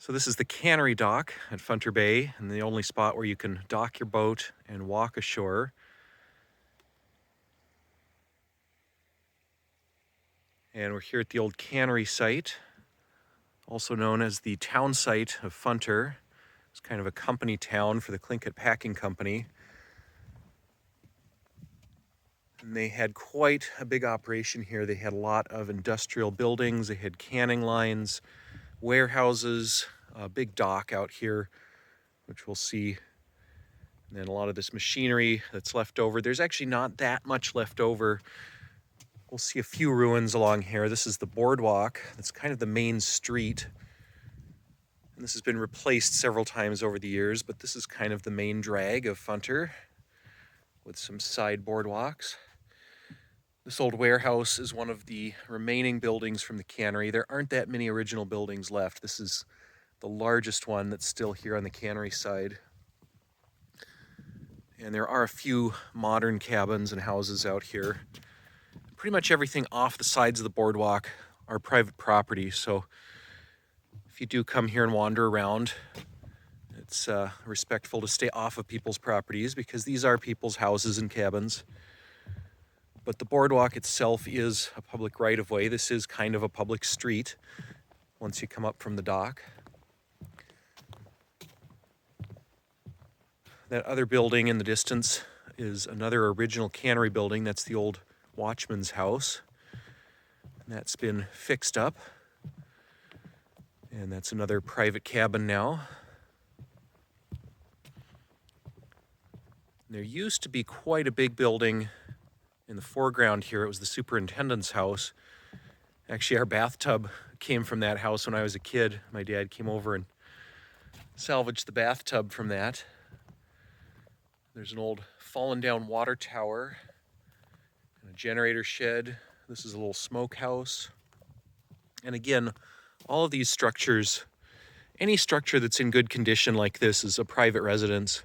So this is the Cannery dock at Funter Bay, and the only spot where you can dock your boat and walk ashore. And we're here at the old Cannery site, also known as the town site of Funter. It's kind of a company town for the Tlingit Packing Company. And they had quite a big operation here. They had a lot of industrial buildings, they had canning lines, warehouses, a big dock out here, which we'll see. And then a lot of this machinery that's left over. There's actually not that much left over. We'll see a few ruins along here. This is the boardwalk. That's kind of the main street. And this has been replaced several times over the years, but this is kind of the main drag of Funter with some side boardwalks. This old warehouse is one of the remaining buildings from the cannery. There aren't that many original buildings left. This is the largest one that's still here on the cannery side. And there are a few modern cabins and houses out here. Pretty much everything off the sides of the boardwalk are private property, so if you do come here and wander around, it's respectful to stay off of people's properties because these are people's houses and cabins. But the boardwalk itself is a public right-of-way. This is kind of a public street once you come up from the dock. That other building in the distance is another original cannery building. That's the old watchman's house. And that's been fixed up. And that's another private cabin now. There used to be quite a big building in the foreground here. It was the superintendent's house. Actually, our bathtub came from that house when I was a kid. My dad came over and salvaged the bathtub from that. There's an old fallen down water tower and a generator shed. This is a little smokehouse. And again, all of these structures, any structure that's in good condition like this is a private residence.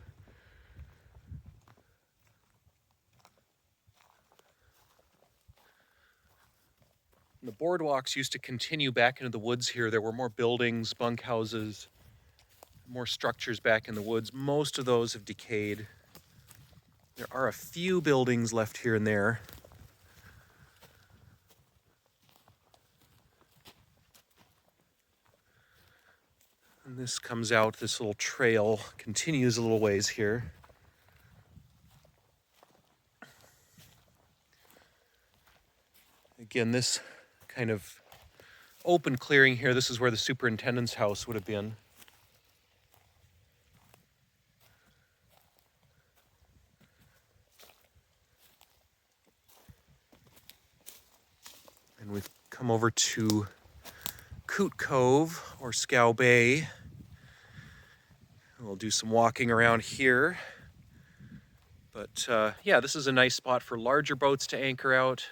And the boardwalks used to continue back into the woods here. There were more buildings, bunkhouses, more structures back in the woods. Most of those have decayed. There are a few buildings left here and there. And this comes out, this little trail continues a little ways here. Again, this kind of open clearing here, this is where the superintendent's house would have been. And we've come over to Coot Cove or Scow Bay. We'll do some walking around here. But yeah, this is a nice spot for larger boats to anchor out.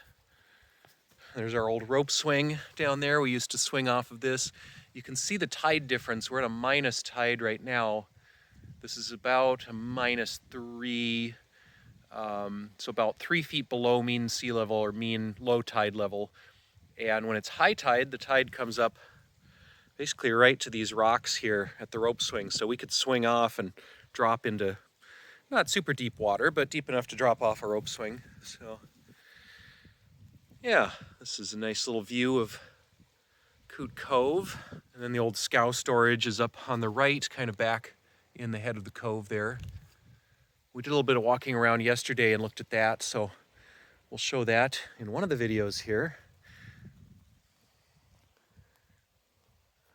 There's our old rope swing down there. We used to swing off of this. You can see the tide difference. We're at a minus tide right now. This is about a -3, so about 3 feet below mean sea level or mean low tide level. And when it's high tide, the tide comes up basically right to these rocks here at the rope swing. So we could swing off and drop into not super deep water, but deep enough to drop off a rope swing. So yeah, this is a nice little view of Coot Cove. And then the old scow storage is up on the right, kind of back in the head of the cove there. We did a little bit of walking around yesterday and looked at that, so we'll show that in one of the videos here.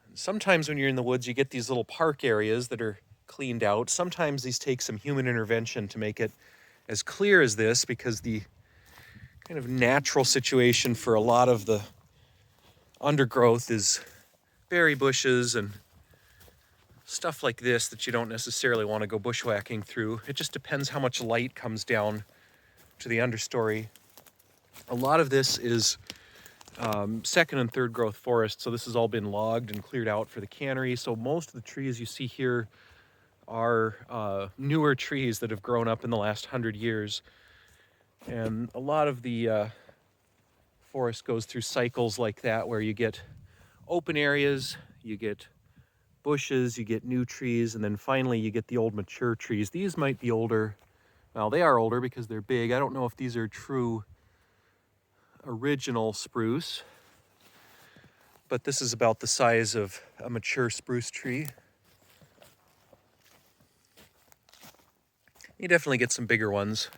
And sometimes when you're in the woods, you get these little park areas that are cleaned out. Sometimes these take some human intervention to make it as clear as this, because the kind of natural situation for a lot of the undergrowth is berry bushes and stuff like this that you don't necessarily want to go bushwhacking through. It just depends how much light comes down to the understory. A lot of this is second and third growth forest, so this has all been logged and cleared out for the cannery. So most of the trees you see here are newer trees that have grown up in the last 100 years. And a lot of the forest goes through cycles like that, where you get open areas, you get bushes, you get new trees, and then finally you get the old mature trees. These might be older. Well, they are older because they're big. I don't know if these are true original spruce, but this is about the size of a mature spruce tree. You definitely get some bigger ones.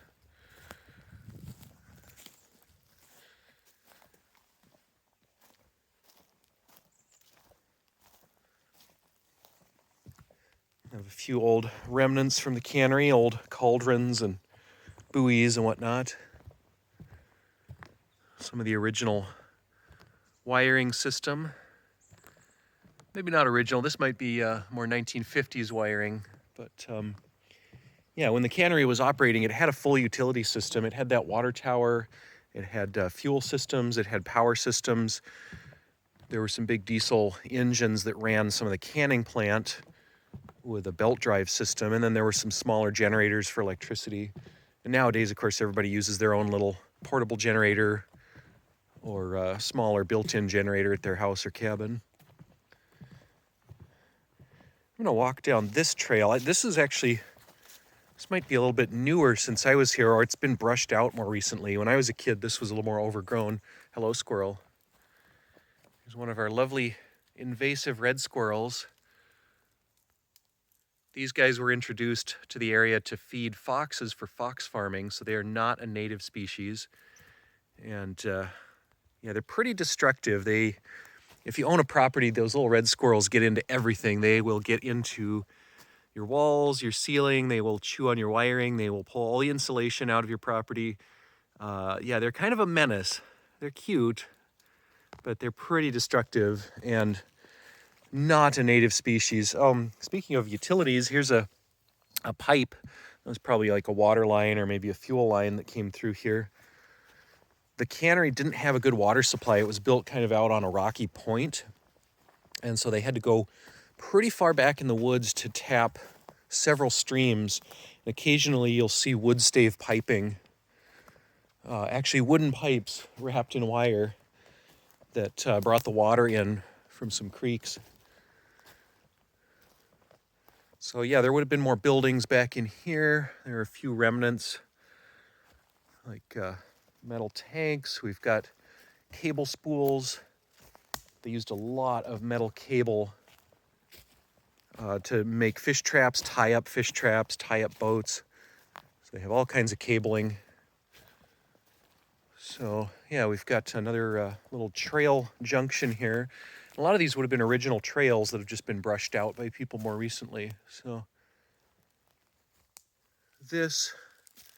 I have a few old remnants from the cannery, old cauldrons and buoys and whatnot. Some of the original wiring system. Maybe not original, this might be more 1950s wiring, but yeah, when the cannery was operating, it had a full utility system. It had that water tower, it had fuel systems, it had power systems. There were some big diesel engines that ran some of the canning plant with a belt drive system, and then there were some smaller generators for electricity. And nowadays, of course, everybody uses their own little portable generator or a smaller built-in generator at their house or cabin. I'm gonna walk down this trail. This might be a little bit newer since I was here, or it's been brushed out more recently. When I was a kid, this was a little more overgrown. Hello, squirrel. Here's one of our lovely invasive red squirrels. These guys were introduced to the area to feed foxes for fox farming, so they are not a native species. And yeah, they're pretty destructive. If you own a property, those little red squirrels get into everything. They will get into your walls, your ceiling, they will chew on your wiring, they will pull all the insulation out of your property. Yeah, they're kind of a menace. They're cute, but they're pretty destructive and not a native species. Speaking of utilities, here's a pipe. That was probably like a water line or maybe a fuel line that came through here. The cannery didn't have a good water supply. It was built kind of out on a rocky point, and so they had to go pretty far back in the woods to tap several streams. And occasionally you'll see wood stave piping, actually wooden pipes wrapped in wire that brought the water in from some creeks. So yeah, there would have been more buildings back in here. There are a few remnants, like metal tanks. We've got cable spools. They used a lot of metal cable to make fish traps, tie up fish traps, tie up boats. So they have all kinds of cabling. So yeah, we've got another little trail junction here. A lot of these would have been original trails that have just been brushed out by people more recently. So this,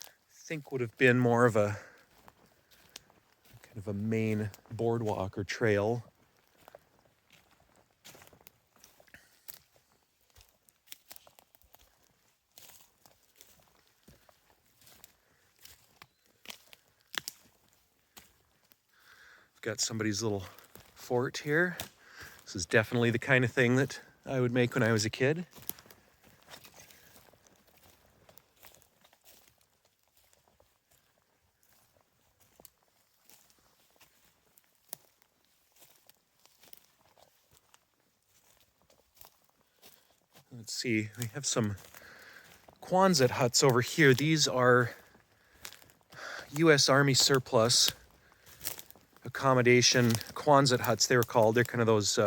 I think, would have been more of a kind of a main boardwalk or trail. Got somebody's little fort here. This is definitely the kind of thing that I would make when I was a kid. Let's see, we have some Quonset huts over here. These are U.S. Army surplus accommodation Quonset huts, they were called. They're kind of those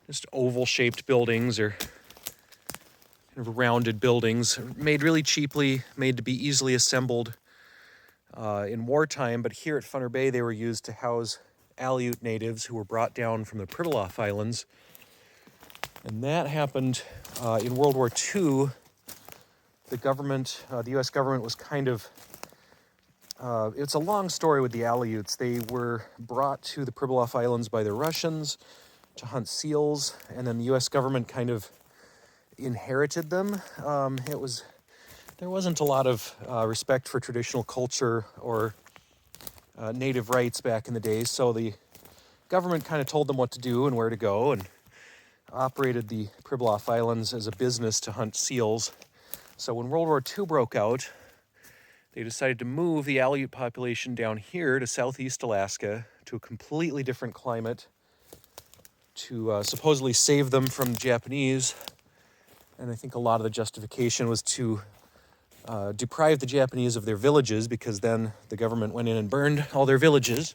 just oval-shaped buildings or kind of rounded buildings, made really cheaply, made to be easily assembled in wartime. But here at Funter Bay, they were used to house Aleut natives who were brought down from the Pribilof Islands. And that happened in World War II. The government, the U.S. government was kind of, it's a long story with the Aleuts. They were brought to the Pribilof Islands by the Russians to hunt seals, and then the U.S. government kind of inherited them. There wasn't a lot of respect for traditional culture or native rights back in the day, so the government kind of told them what to do and where to go, and operated the Pribilof Islands as a business to hunt seals. So when World War II broke out, they decided to move the Aleut population down here to southeast Alaska to a completely different climate. to supposedly save them from the Japanese. And I think a lot of the justification was to deprive the Japanese of their villages, because then the government went in and burned all their villages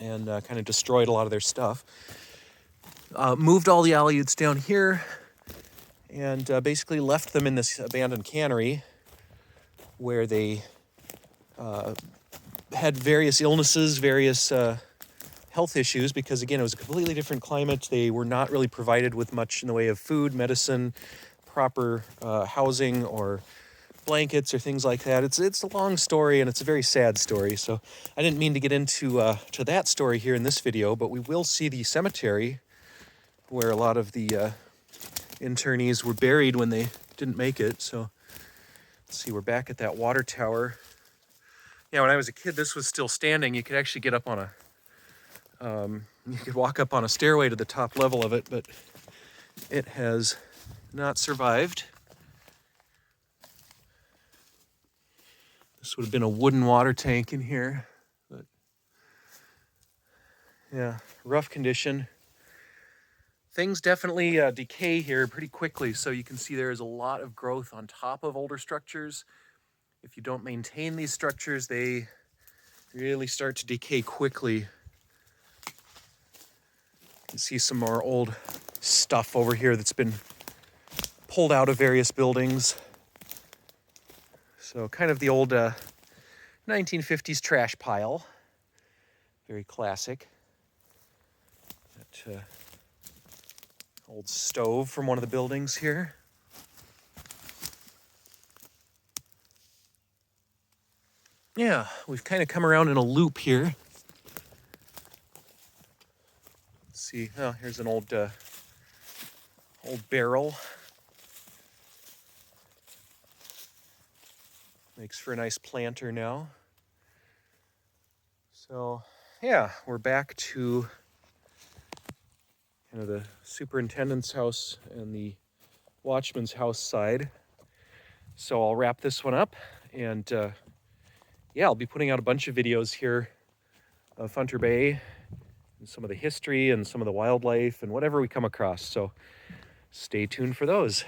and kind of destroyed a lot of their stuff. Moved all the Aleuts down here and basically left them in this abandoned cannery where they had various illnesses, various health issues, because again, it was a completely different climate. They were not really provided with much in the way of food, medicine, proper housing, or blankets or things like that. It's a long story, and it's a very sad story. So I didn't mean to get into to that story here in this video, but we will see the cemetery where a lot of the internees were buried when they didn't make it. So let's see, we're back at that water tower. Yeah, when I was a kid, this was still standing. You could actually get up on you could walk up on a stairway to the top level of it, but it has not survived. This would have been a wooden water tank in here, but yeah, rough condition. Things definitely decay here pretty quickly, so you can see there is a lot of growth on top of older structures. If you don't maintain these structures, they really start to decay quickly. You can see some more old stuff over here that's been pulled out of various buildings. So kind of the old 1950s trash pile. Very classic. That old stove from one of the buildings here. Yeah, we've kind of come around in a loop here. Let's see. Oh, here's an old barrel. Makes for a nice planter now. So, yeah, we're back to kind of the superintendent's house and the watchman's house side. So I'll wrap this one up, and yeah, I'll be putting out a bunch of videos here of Funter Bay and some of the history and some of the wildlife and whatever we come across. So stay tuned for those.